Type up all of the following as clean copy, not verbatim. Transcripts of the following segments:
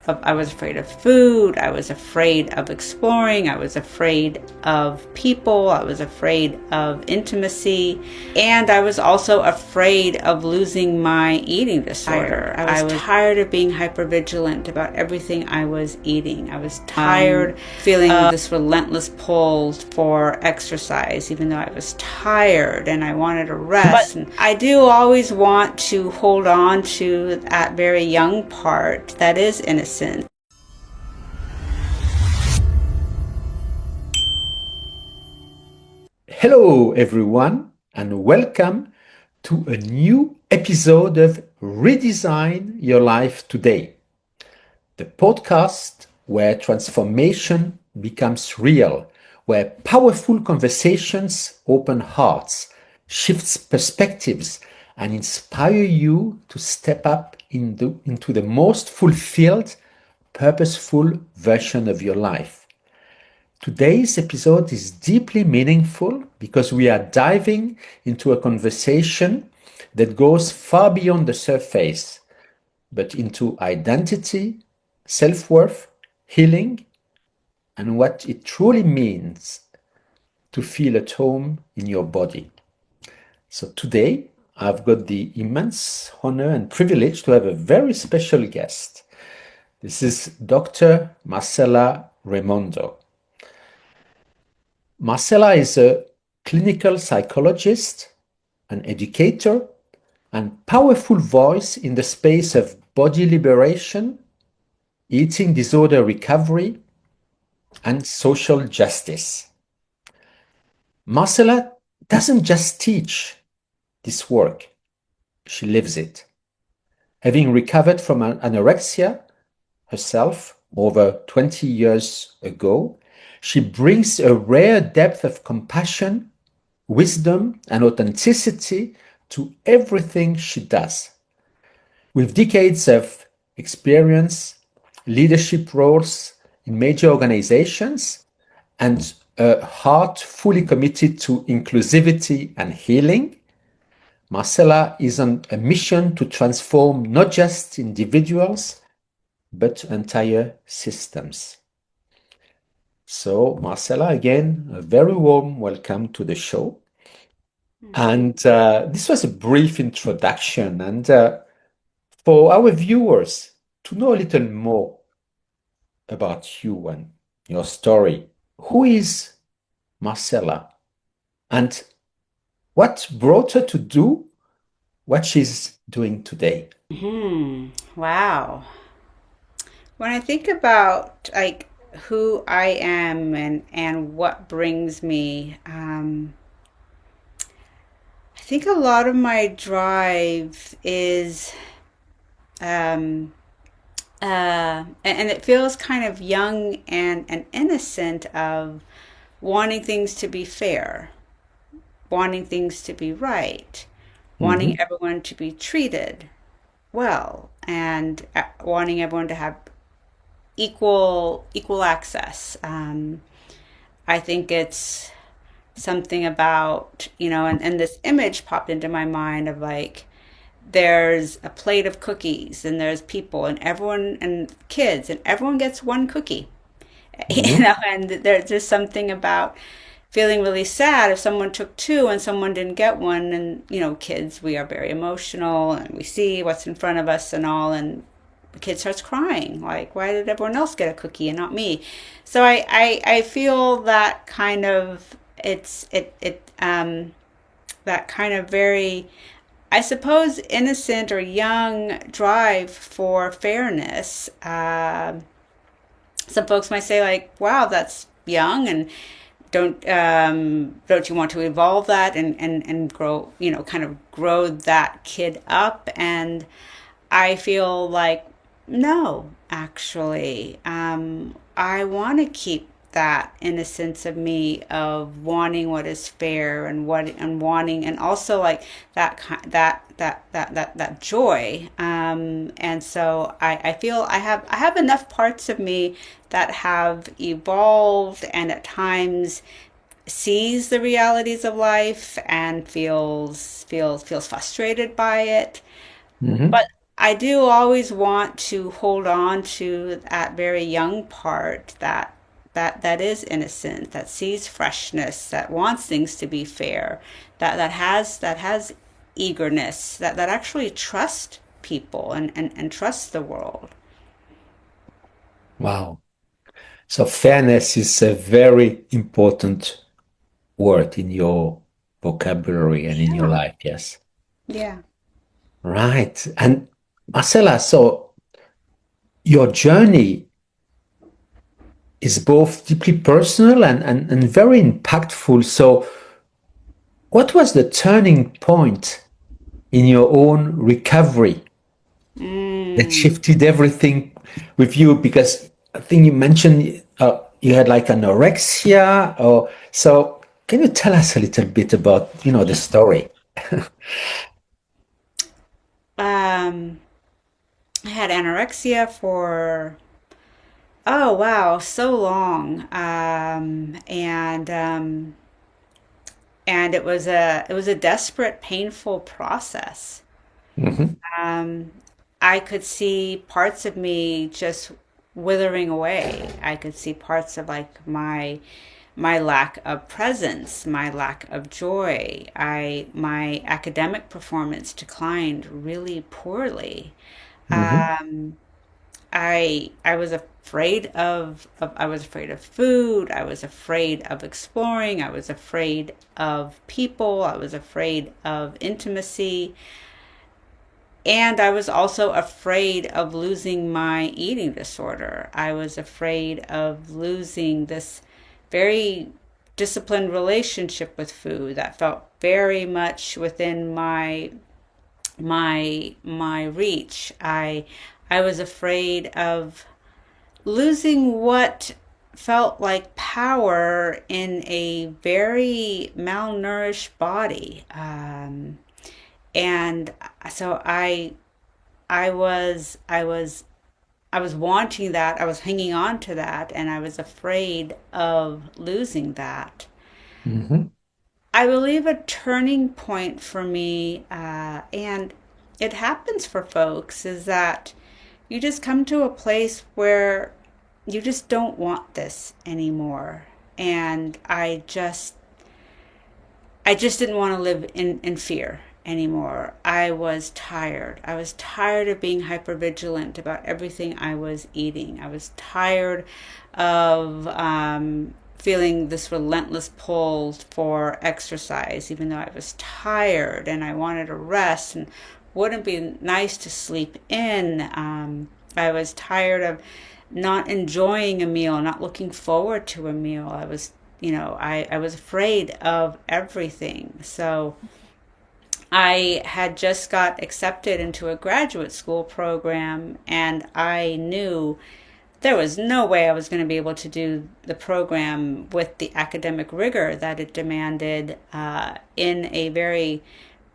I was afraid of food. I was afraid of exploring. I was afraid of people. I was afraid of intimacy. And I was also afraid of losing my eating disorder. I was tired of being hypervigilant about everything I was eating. I was tired feeling this relentless pull for exercise, even though I was tired and I wanted to rest. And I do always want to hold on to that very young part that is innocent. Hello, everyone, and welcome to a new episode of Redesign Your Life Today, the podcast where transformation becomes real, where powerful conversations open hearts, shifts perspectives, and inspire you to step up into the most fulfilled, purposeful version of your life. Today's episode is deeply meaningful because we are diving into a conversation that goes far beyond the surface, but into identity, self-worth, healing, and what it truly means to feel at home in your body. So today, I've got the immense honor and privilege to have a very special guest. This is Dr. Marcella Raimondo. Marcella is a clinical psychologist, an educator, and powerful voice in the space of body liberation, eating disorder recovery, and social justice. Marcella doesn't just teach this work, she lives it. Having recovered from anorexia herself over 20 years ago, she brings a rare depth of compassion, wisdom, and authenticity to everything she does. With decades of experience, leadership roles in major organizations, and a heart fully committed to inclusivity and healing, Marcella is on a mission to transform not just individuals, but entire systems. So, Marcella, again, a very warm welcome to the show. And this was a brief introduction. And for our viewers to know a little more about you and your story, who is Marcella? And what brought her to do what she's doing today? Wow. When I think about like who I am and what brings me, I think a lot of my drive is, um, and it feels kind of young and innocent of wanting things to be fair, wanting things to be right, wanting Mhm. everyone to be treated well, and wanting everyone to have equal access. I think it's something about, and this image popped into my mind of like there's a plate of cookies and there's people and everyone and kids and everyone gets one cookie. Mhm. And there's just something about feeling really sad if someone took two and someone didn't get one. And kids, we are very emotional and we see what's in front of us and all, and the kid starts crying like, why did everyone else get a cookie and not me? So I feel that kind of, that kind of very, I suppose, innocent or young drive for fairness. Some folks might say like, wow, that's young, and don't you want to evolve that and grow, kind of grow that kid up? And I feel like, no, actually, I want to keep that innocence of me of wanting what is fair and wanting, and also like that joy. And so I feel I have enough parts of me that have evolved and at times sees the realities of life and feels frustrated by it. Mhm. But I do always want to hold on to that very young part that is innocent, that sees freshness, that wants things to be fair, that has eagerness, that actually trusts people and trusts the world. Wow. So fairness is a very important word in your vocabulary and in your Yeah. life, yes. Yeah. Right. And Marcella, so your journey is both deeply personal and very impactful. So what was the turning point in your own recovery that Mm. shifted everything with you? Because I think you mentioned you had like anorexia, or so. Can you tell us a little bit about the story? Um, I had anorexia for, oh wow, so long. And it was a desperate, painful process. Hmm. Um, I could see parts of me just withering away. I could see parts of like my lack of presence, my lack of joy. My academic performance declined really poorly. Hmm. I was afraid of I was afraid of food. I was afraid of exploring. I was afraid of people. I was afraid of intimacy. And I was also afraid of losing my eating disorder. I was afraid of losing this very disciplined relationship with food that felt very much within my reach. I was afraid of losing what felt like power in a very malnourished body. And so I was wanting that. I was hanging on to that, and I was afraid of losing that. Hmm. I believe a turning point for me, and it happens for folks, is that you just come to a place where you just don't want this anymore. And I just didn't want to live in fear anymore. I was tired. I was tired of being hypervigilant about everything I was eating. I was tired of feeling this relentless pull for exercise, even though I was tired and I wanted to rest and wouldn't be nice to sleep in. I was tired of not enjoying a meal, not looking forward to a meal. I was afraid of everything. So I had just got accepted into a graduate school program, and I knew there was no way I was going to be able to do the program with the academic rigor that it demanded in a very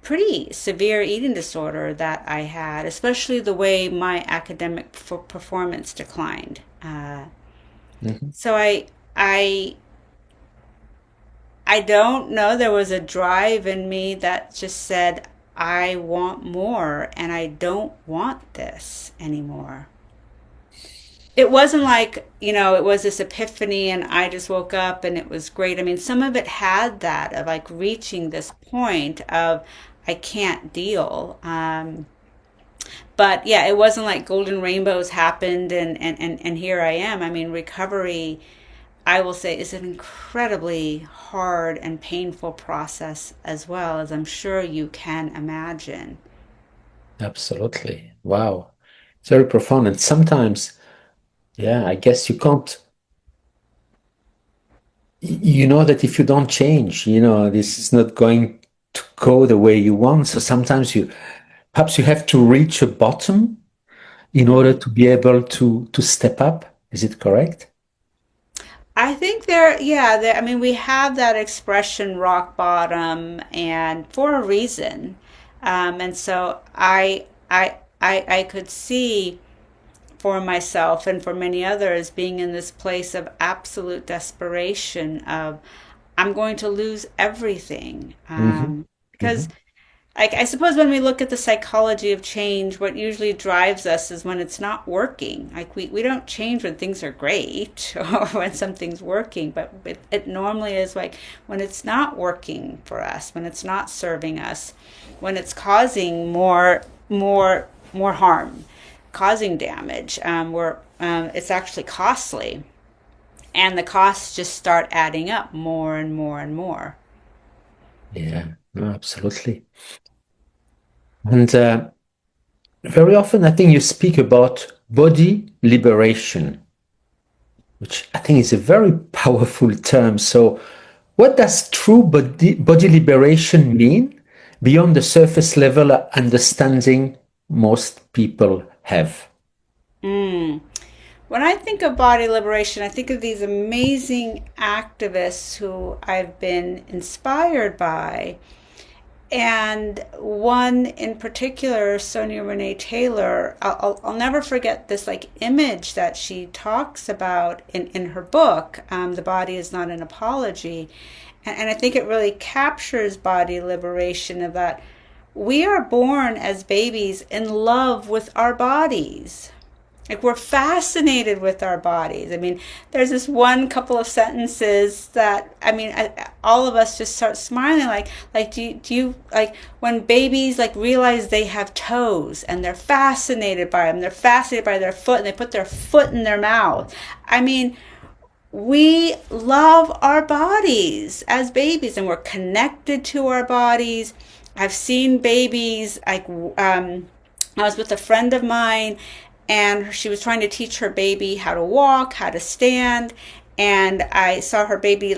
pretty severe eating disorder that I had, especially the way my academic performance declined. Hmm. So I don't know. There was a drive in me that just said, I want more and I don't want this anymore. It wasn't like, it was this epiphany and I just woke up and it was great. I mean, some of it had that of like reaching this point of I can't deal. But yeah, it wasn't like golden rainbows happened and here I am. I mean, recovery, I will say, is an incredibly hard and painful process as well, as I'm sure you can imagine. Absolutely. Wow. It's very profound. And sometimes, yeah, I guess you can't, you know that if you don't change, this is not going to go the way you want. So sometimes perhaps you have to reach a bottom in order to be able to step up. Is it correct? I think I mean, we have that expression rock bottom and for a reason. And so I could see for myself and for many others being in this place of absolute desperation of I'm going to lose everything. Hmm. Because Hmm. like I suppose when we look at the psychology of change, what usually drives us is when it's not working. Like we don't change when things are great or when something's working, but it normally is like when it's not working for us, when it's not serving us, when it's causing more harm, causing damage, where it's actually costly, and the costs just start adding up more and more and more. Yeah, no, absolutely. And very often, I think you speak about body liberation, which I think is a very powerful term. So, what does true body liberation mean beyond the surface level understanding most people have? Mm. When I think of body liberation, I think of these amazing activists who I've been inspired by. And one in particular, Sonia Renee Taylor, I'll never forget this like image that she talks about in her book, The Body is Not an Apology. And I think it really captures body liberation of that we are born as babies in love with our bodies. Like we're fascinated with our bodies. I mean, there's this one couple of sentences that all of us just start smiling. Like do you like when babies like realize they have toes and they're fascinated by them. They're fascinated by their foot and they put their foot in their mouth. I mean, we love our bodies as babies and we're connected to our bodies. I've seen babies I was with a friend of mine and she was trying to teach her baby how to walk, how to stand. And I saw her baby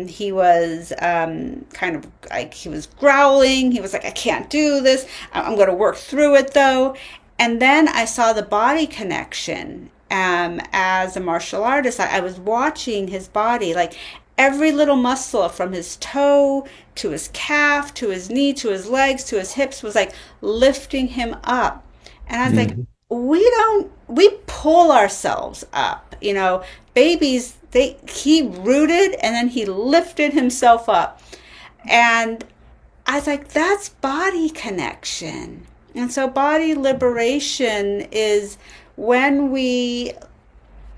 he was kind of like he was growling. He was like, I can't do this. I'm going to work through it though. And then I saw the body connection. As a martial artist, I was watching his body, like every little muscle from his toe to his calf to his knee to his legs to his hips was like lifting him up. And I was like, Mhm. we pull ourselves up, babies, he rooted and then he lifted himself up. And I was like, that's body connection. And so body liberation is when we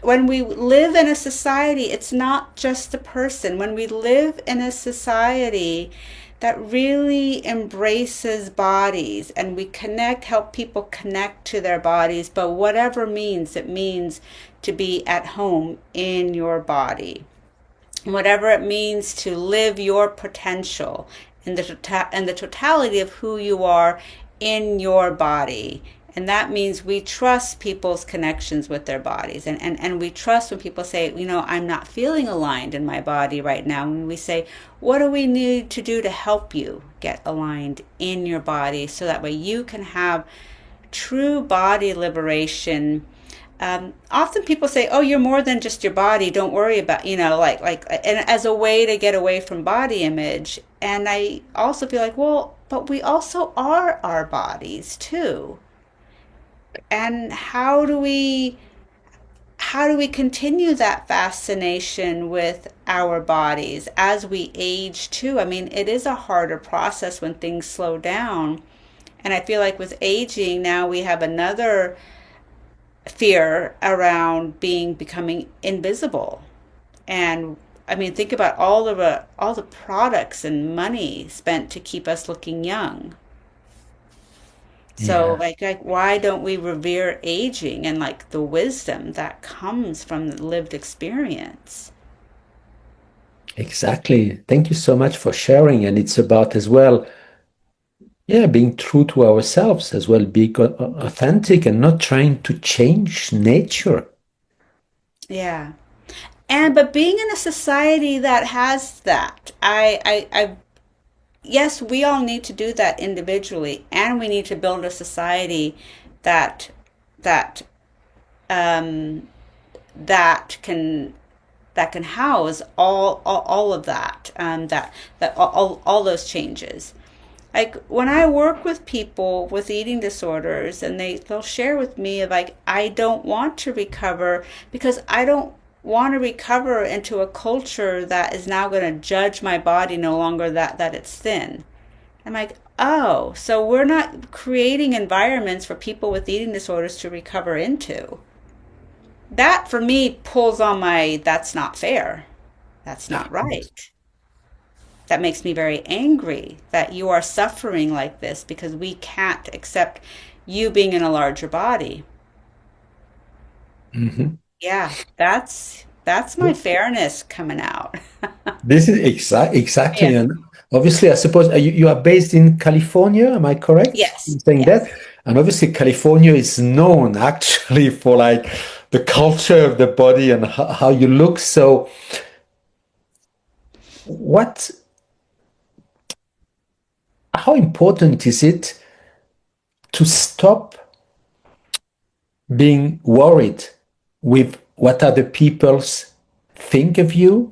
when we live in a society, it's not just a person. When we live in a society that really embraces bodies and we help people connect to their bodies, but whatever means, it means to be at home in your body. Whatever it means to live your potential in the totality of who you are in your body. And that means we trust people's connections with their bodies. And we trust when people say, I'm not feeling aligned in my body right now. When we say, what do we need to do to help you get aligned in your body so that way you can have true body liberation. Often people say, "Oh, you're more than just your body. Don't worry about, and as a way to get away from body image." And I also feel like, well, but we also are our bodies too. And how do we continue that fascination with our bodies as we age too? I mean, it is a harder process when things slow down. And I feel like with aging now we have another fear around becoming invisible. And I mean, think about all the products and money spent to keep us looking young. So Yeah, like why don't we revere aging and like the wisdom that comes from the lived experience? exactly. Thank you so much for sharing. And it's about as well, yeah, being true to ourselves as well, being authentic and not trying to change nature. Yeah. But being in a society that has that, yes, we all need to do that individually, and we need to build a society that that um, that can house all of that, that all those changes. Like when I work with people with eating disorders, and they'll share with me like, I don't want to recover because I don't want to recover into a culture that is now going to judge my body no longer that it's thin. I'm like, oh, so we're not creating environments for people with eating disorders to recover into. That for me pulls on my that's not fair. That's not right. That makes me very angry that you are suffering like this because we can't accept you being in a larger body. Mhm. Yeah, that's my fairness coming out. This is Yeah. exactly, and obviously, I suppose you are based in California. Am I correct Yes. in saying that? Yes. And obviously, California is known actually for like the culture of the body and how you look. So, what? How important is it to stop being worried with what other people's think of you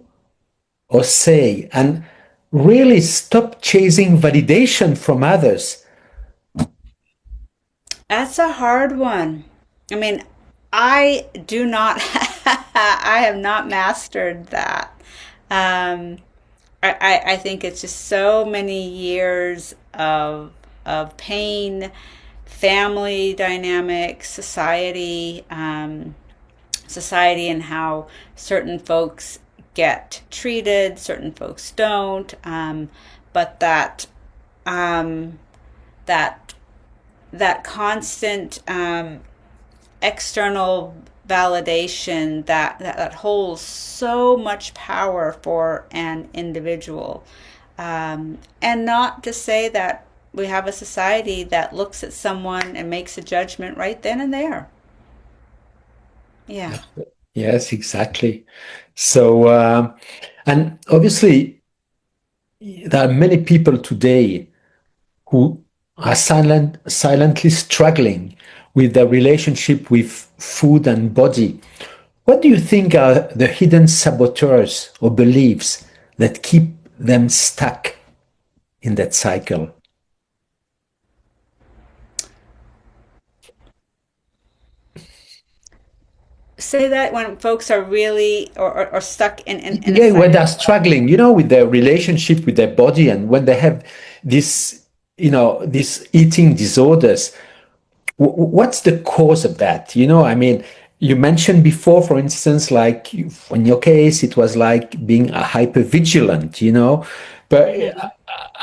or say, and really stop chasing validation from others? That's a hard one. I mean, I do not, I have not mastered that. Um, I think it's just so many years of pain, family dynamics, society, and how certain folks get treated, certain folks don't. But um, that that constant external validation that holds so much power for an individual. And not to say that we have a society that looks at someone and makes a judgment right then and there. Yeah. Yes, exactly. So, and obviously, there are many people today who are silently struggling with their relationship with food and body. What do you think are the hidden saboteurs or beliefs that keep them stuck in that cycle? Say that when folks are really or stuck in a Yeah, when they're cycle. struggling, with their relationship with their body, and when they have this, these eating disorders, what's the cause of that? I mean, you mentioned before, for instance, like in your case, it was like being a hyper vigilant, but Mhm.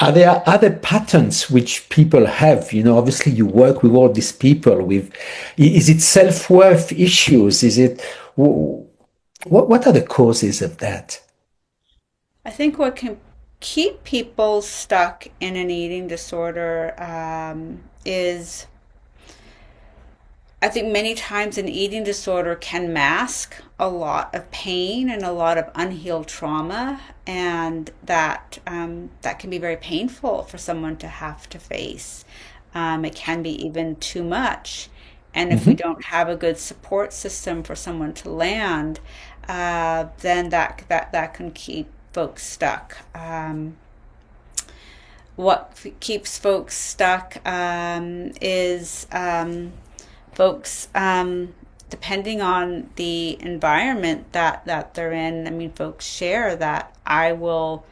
are there other patterns which people have? Obviously you work with all these people with, is it self-worth issues? Is it, what are the causes of that? I think what can keep people stuck in an eating disorder is I think many times an eating disorder can mask a lot of pain and a lot of unhealed trauma, and that can be very painful for someone to have to face. It can be even too much, and if we Mhm. don't have a good support system for someone to land, then that can keep folks stuck. What keeps folks stuck is folks depending on the environment that they're in. I mean, folks share that I will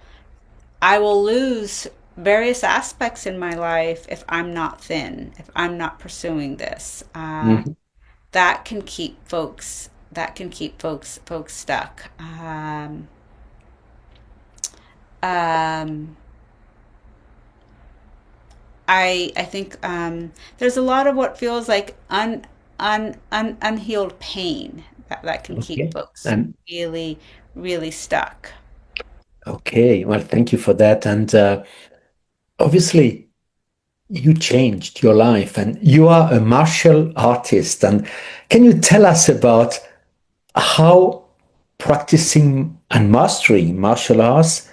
lose various aspects in my life if I'm not thin, if I'm not pursuing this. Mhm. That can keep folks stuck. Um, I think there's a lot of what feels like unhealed pain that can keep Okay. folks And really, really stuck. okay, well, thank you for that. And obviously, you changed your life and you are a martial artist. And can you tell us about how practicing and mastering martial arts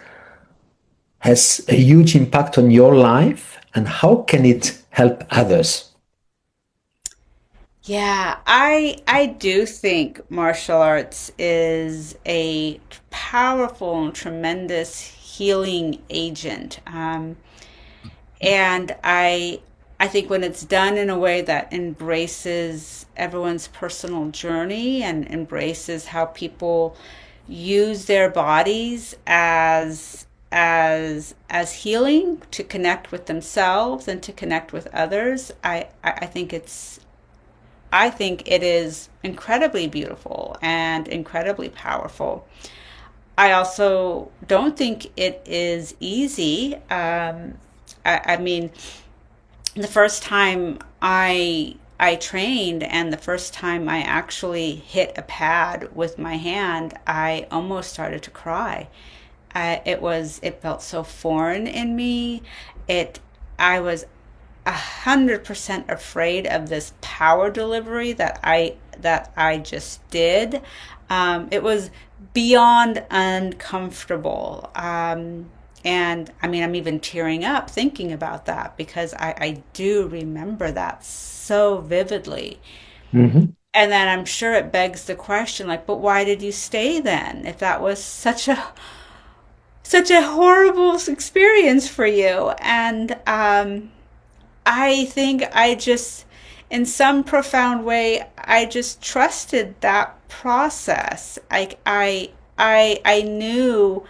has a huge impact on your life and how can it help others? Yeah, I do think martial arts is a powerful and tremendous healing agent. And I think when it's done in a way that embraces everyone's personal journey and embraces how people use their bodies as as healing to connect with themselves and to connect with others. I think I think it is incredibly beautiful and incredibly powerful. I also don't think it is easy. I mean, the first time I trained and the first time I actually hit a pad with my hand, I almost started to cry. It felt so foreign in me. It I was 100% afraid of this power delivery that I just did. It was beyond uncomfortable. And I mean, I'm even tearing up thinking about that because I do remember that so vividly. Hmm. And then I'm sure it begs the question, like, but why did you stay then? If that was such a horrible experience for you. And I think I just, in some profound way, I just trusted that process. I knew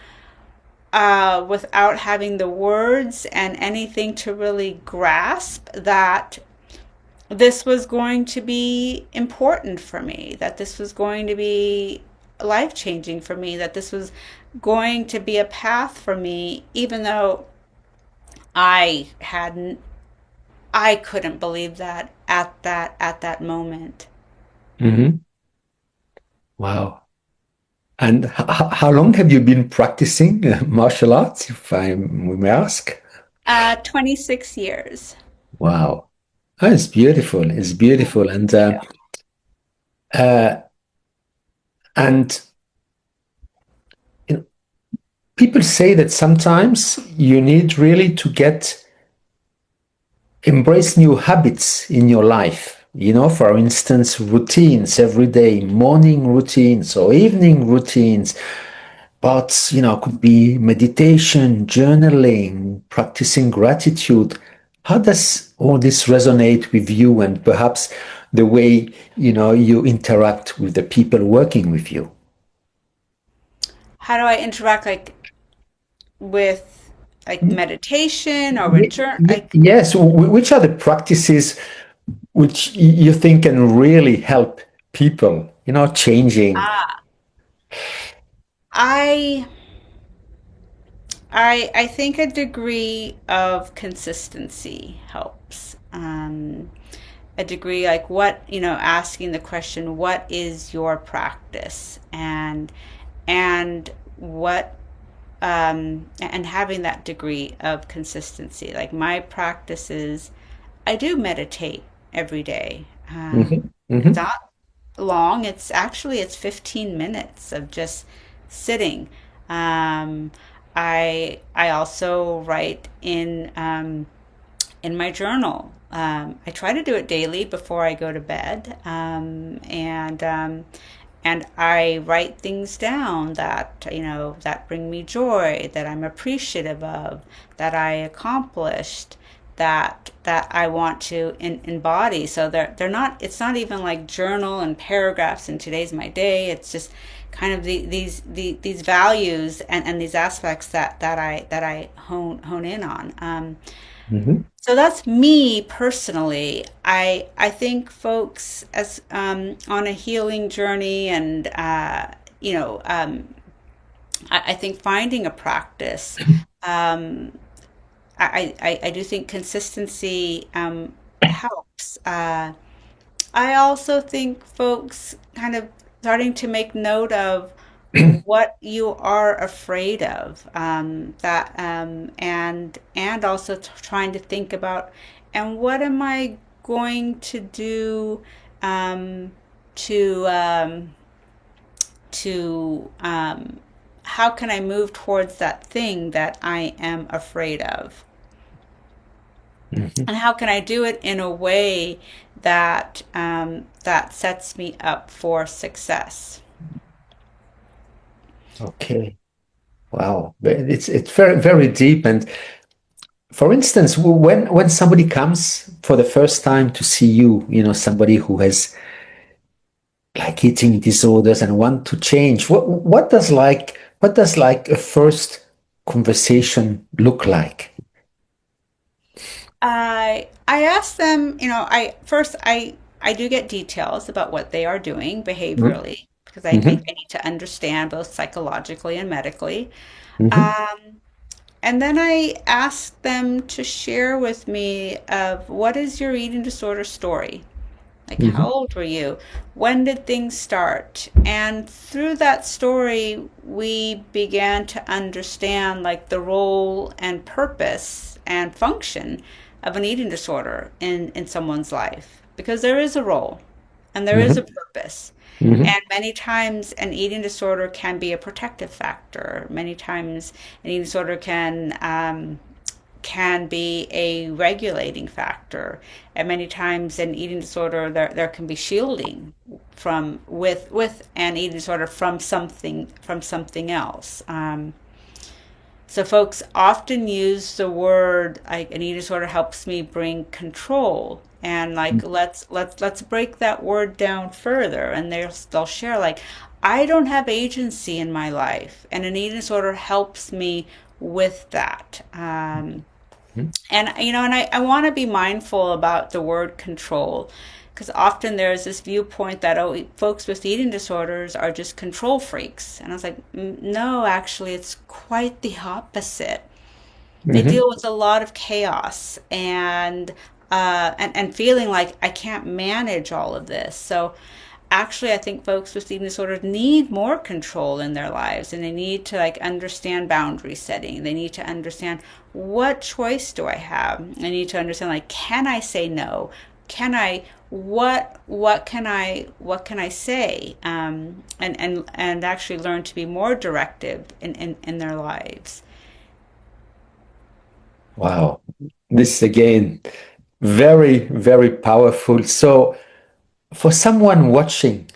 without having the words and anything to really grasp that this was going to be important for me, that this was going to be life changing for me, that this was going to be a path for me, even though I hadn't, I couldn't believe that at that moment. Hmm. Wow. And how long have you been practicing martial arts, if I may ask? 26 years. Wow. Oh, it's beautiful. It's beautiful. Yeah. Uh, and you know, people say that sometimes you need really to get embrace new habits in your life. You know, for instance, routines every day, morning routines or evening routines. But, you know, could be meditation, journaling, practicing gratitude. How does all this resonate with you and perhaps the way, you know, you interact with the people working with you? How do I interact like with like meditation or with like Yes, which are the practices which you think can really help people, you know, changing? I I think a degree of consistency helps. A degree like what, asking the question, what is your practice? And what and having that degree of consistency. Like my practices, I do meditate every day. Hmm. It's Hmm. not long. It's 15 minutes of just sitting. Um, I also write in my journal. I try to do it daily before I go to bed, and I write things down that that bring me joy, that I'm appreciative of, that I accomplished, that I want to embody. So they're not. It's not even like journal and paragraphs and today's my day. It's just kind of these values and these aspects that I hone in on. Hmm. So that's me personally. I think folks as on a healing journey, and I think finding a practice. Um, I do think consistency helps. I also think folks kind of starting to make note of what you are afraid of, and also trying to think about, and what am I going to do um, to how can I move towards that thing that I am afraid of? Hmm. And how can I do it in a way that sets me up for success? Okay. Wow. But it's very, very deep. And for instance, when somebody comes for the first time to see you, you know, somebody who has like eating disorders and want to change, what does like a first conversation look like? I ask them, I do get details about what they are doing Mhm. behaviorally because I Mhm. need to understand both psychologically and medically. Mhm. Um, and then I ask them to share with me of what is your eating disorder story? Like, how Mhm. old were you? When did things start? And through that story, we began to understand like the role and purpose and function of an eating disorder in someone's life. Because there is a role and there is a Mhm. purpose. Mhm. And many times an eating disorder can be a protective factor. Many times an eating disorder can be a regulating factor. And many times in eating disorder there can be shielding from with an eating disorder from something else. So folks often use the word like an eating disorder helps me bring control. And like let's break that word down further and they'll share like I don't have agency in my life and an eating disorder helps me with that. Mhm. And I want to be mindful about the word control because often there's this viewpoint that, oh, folks with eating disorders are just control freaks. And I was like, no, actually, it's quite the opposite. They Mhm. deal with a lot of chaos and feeling like I can't manage all of this. So actually, I think folks with eating disorders need more control in their lives and they need to like understand boundary setting. They need to understand what choice do I have? I need to understand like can I say no? Can I what can I say? And actually learn to be more directive in their lives. Wow. This again, very, very powerful. So, for someone watching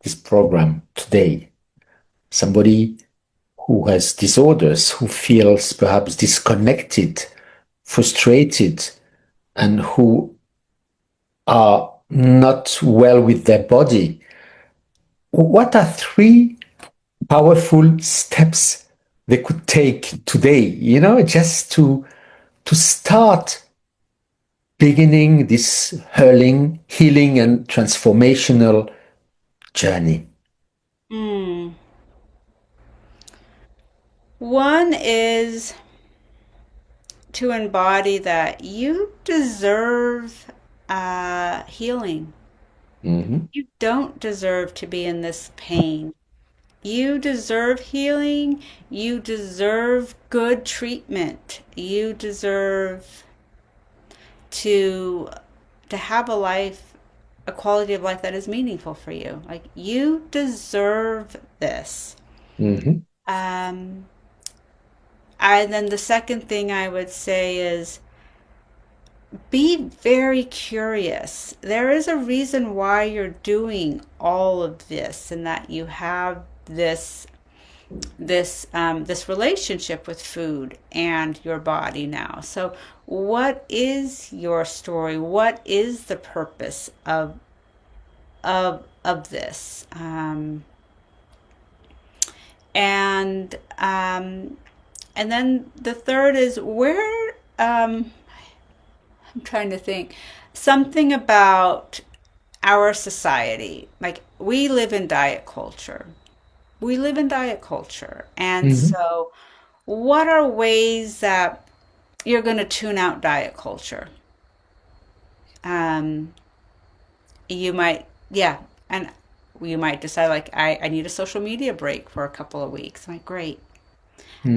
this program today, somebody who has disorders, who feels perhaps disconnected, frustrated, and who are not well with their body, what are three powerful steps they could take today, just to start beginning this healing and transformational journey? Mm. One is to embody that you deserve healing. Mm-hmm. You don't deserve to be in this pain. You deserve healing. You deserve good treatment. You deserve to to have a life, a quality of life that is meaningful for you. Like you deserve this. Mm-hmm. Um, and then the second thing I would say is be very curious. There is a reason why you're doing all of this and that you have this relationship with food and your body now. So what is your story? What is the purpose of this? And and then the third is where I'm trying to think something about our society. Like we live in diet culture. We live in diet culture. And Mm-hmm. so what are ways that you're going to tune out diet culture? Um, you might, yeah, and you might decide like I need a social media break for a couple of weeks. I'm like, great.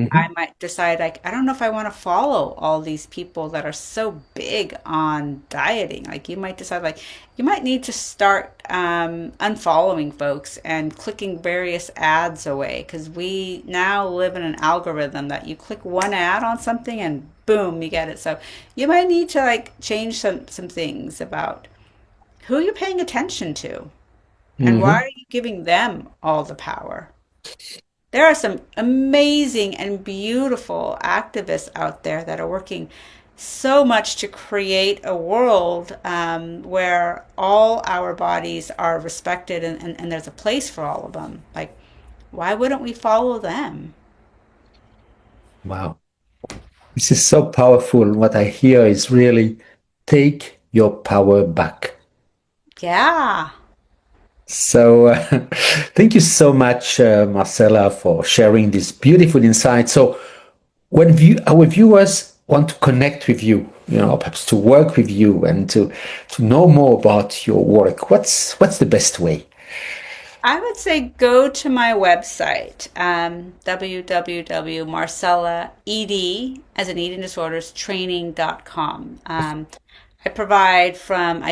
I Mm-hmm. might decide like I don't know if I want to follow all these people that are so big on dieting. Like you might decide like you might need to start unfollowing folks and clicking various ads away because we now live in an algorithm that you click one ad on something and boom you get it. So you might need to like change some things about who you're paying attention to and why Mm-hmm. are you giving them all the power. There are some amazing and beautiful activists out there that are working so much to create a world where all our bodies are respected and there's a place for all of them. Like, why wouldn't we follow them? Wow. This is so powerful. What I hear is really take your power back. Yeah. So, thank you so much, Marcella, for sharing this beautiful insight. So, when our viewers want to connect with you, perhaps to work with you and to know more about your work, what's the best way? I would say go to my website, www.marcellaed, as in eating disorders, training.com. I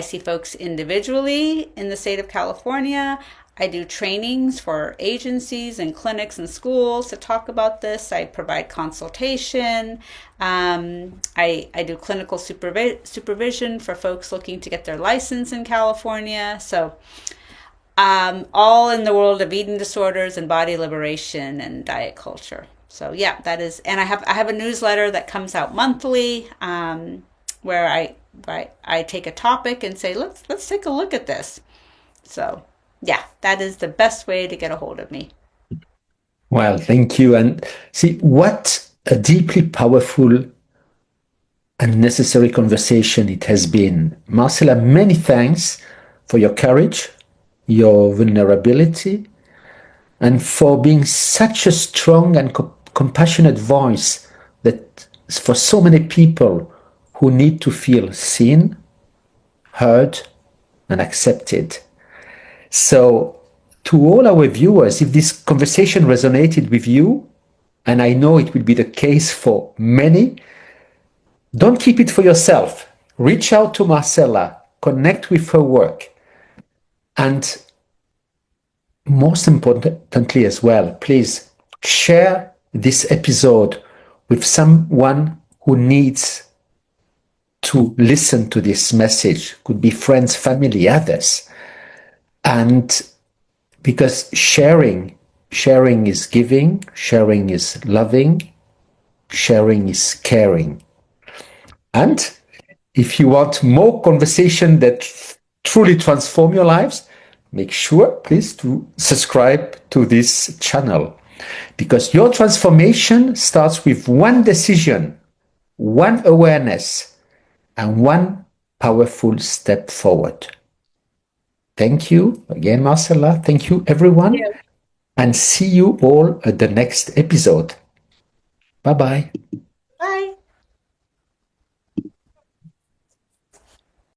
see folks individually in the state of California. I do trainings for agencies and clinics and schools to talk about this. I provide consultation. I do clinical supervision for folks looking to get their license in California. So all in the world of eating disorders and body liberation and diet culture. So yeah, that is, and I have a newsletter that comes out monthly, where I take a topic and say let's take a look at this. So yeah, that is the best way to get a hold of me. Well, thank you. And see, what a deeply powerful and necessary conversation it has been. Marcella, many thanks for your courage, your vulnerability, and for being such a strong and compassionate voice that for so many people who need to feel seen, heard, and accepted. So, to all our viewers, if this conversation resonated with you, and I know it will be the case for many, don't keep it for yourself. Reach out to Marcella, connect with her work, and most importantly as well, please share this episode with someone who needs to listen to this message. Could be friends, family, others. And because sharing is giving, sharing is loving, sharing is caring. And if you want more conversation that truly transform your lives, make sure, please, to subscribe to this channel, because your transformation starts with one decision, one awareness, and one powerful step forward. Thank you again, Marcella. Thank you, everyone. Yeah. And see you all at the next episode. Bye-bye. Bye.